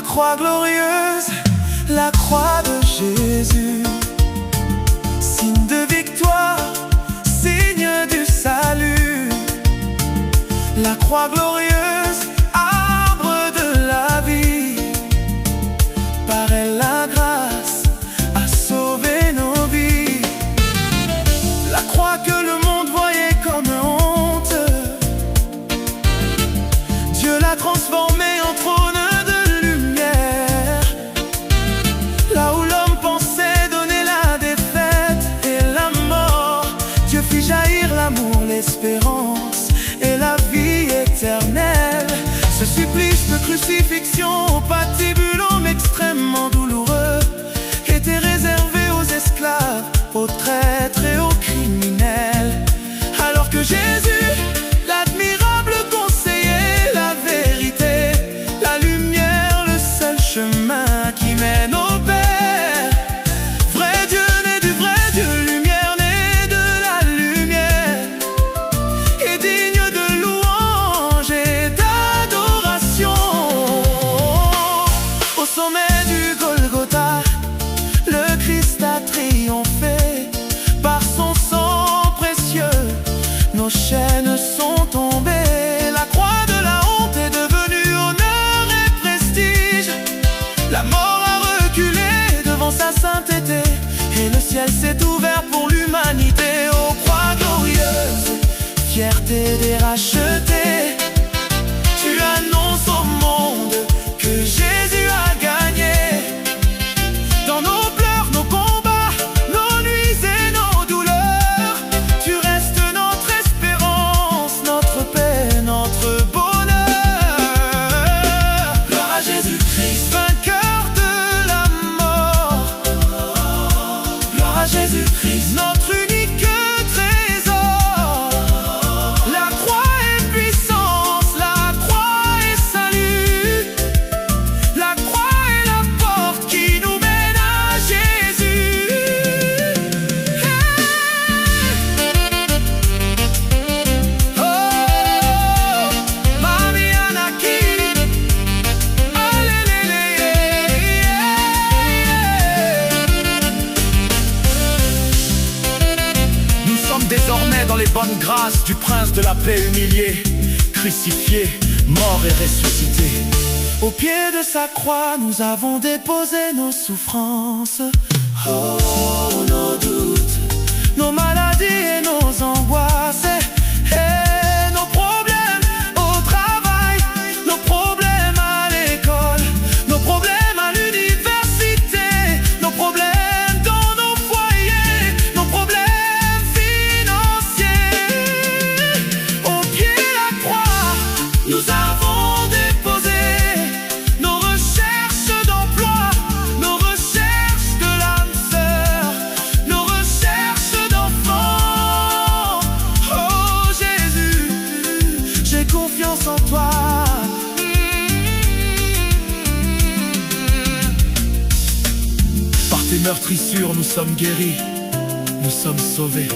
croix glorieuse, la croix de Jésus, signe de victoire, signe du salut. La croix glorieuse, arbre de la vie, par elle la grâce a sauvé nos vies. La croix que le monde voyait comme honte, Dieu l'a transformée en trône de lumière. Là où l'homme pensait donner la défaite et la mort, Dieu fit jaillir l'amour, l'espérance et la vie éternelle. Ce supplice de crucifixion au patibulum extrêmement douloureux était réservé aux esclaves, aux traîtres et aux criminels. Alors que Jésus, l'admirable conseiller, la vérité, la lumière, le seul chemin qui mène au Père, vrai Dieu né du vrai Dieu, lumière née de la lumière, est digne de louange et d'adoration. Au sommet du Golgotha, le Christ a triomphé. Par son sang précieux, nos chaînes sont tombées. La croix de la honte est devenue honneur et prestige. La mort a reculé devant sa sainteté, et le ciel s'est ouvert pour l'humanité. Ô croix glorieuse, fierté des rachetés, tu annonces au monde que Jésus a gagné. Dans nos pleurs, nos combats, nos nuits et nos douleurs, tu restes notre espérance, notre paix, notre bonheur. Gloire à Jésus-Christ, vainqueur de la mort. Gloire à Jésus-Christ, notre unique trésor. La croix est puissance, la croix est salut. La croix est la porte qui nous mène à Jésus. Oh, Mami Anaki, nous sommes désormais dans les bonnes grâces du prince de la paix humilié, crucifié, mort et ressuscité. Au pied de sa croix, nous avons déposé nos souffrances, oh, nos doutes, nos maladies et nos angoisses, et nos problèmes au travail, nos problèmes à l'école, nos problèmes à l'université, nos problèmes dans nos foyers, nos problèmes financiers. Au pied de la croix, nous avons déposé nos recherches d'emploi, nos recherches de l'âme sœur, nos recherches d'enfants. Oh Jésus, j'ai confiance en toi. Par tes meurtrissures, nous sommes guéris, nous sommes sauvés.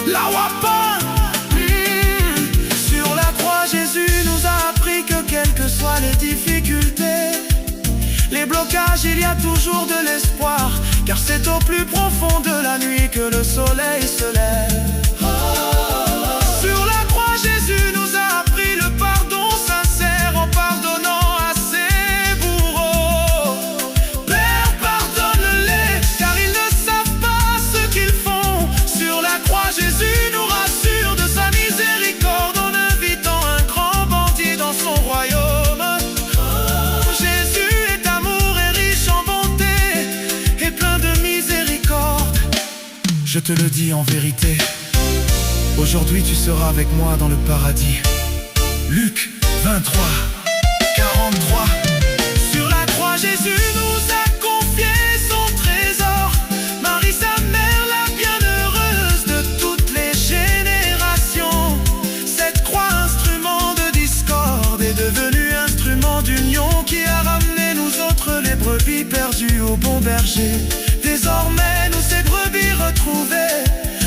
La wapa. Sur la croix, Jésus nous a appris que quelles que soient les difficultés, les blocages, il y a toujours de l'espoir, car c'est au plus profond de la nuit que le soleil se lève. Sur la croix, Jésus nous a appris le pardon sincère en pardonnant à ses bourreaux. Père, pardonne-les, car ils ne savent pas ce qu'ils font. Sur la croix, Jésus nous rassure de sa miséricorde en invitant un grand bandit dans son royaume. Jésus est amour et riche en bonté et plein de miséricorde. Je te le dis en vérité, aujourd'hui tu seras avec moi dans le paradis. Luc 23, 43. Sur la croix, Jésus nous a confié son trésor. Marie, sa mère, la bienheureuse de toutes les générations. Cette croix, instrument de discorde, est devenue instrument d'union qui a ramené nous autres les brebis perdues au bon berger. Désormais, nous ces brebis retrouvées,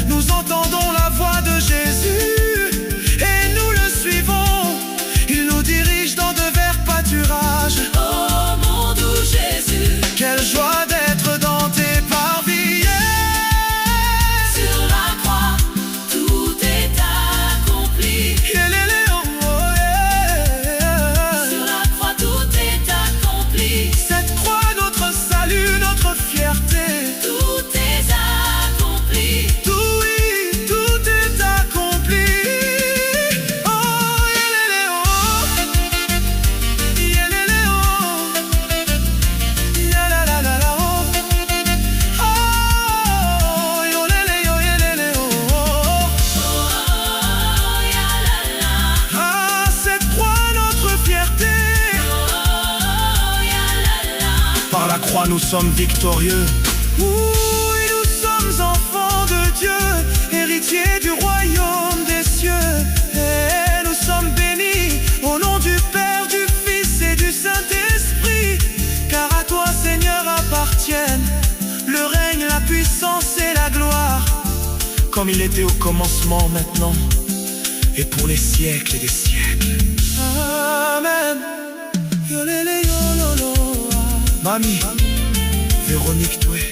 nous entendons la voix de Jésus et nous le suivons. Il nous dirige dans de croix nous sommes victorieux. Oui, nous sommes enfants de Dieu, héritiers du royaume des cieux. Et nous sommes bénis au nom du Père, du Fils et du Saint-Esprit. Car à toi, Seigneur, appartiennent le règne, la puissance et la gloire, comme il était au commencement, maintenant et pour les siècles et des siècles. Amen. Yolele yololo. Mamie, Véronique Doué.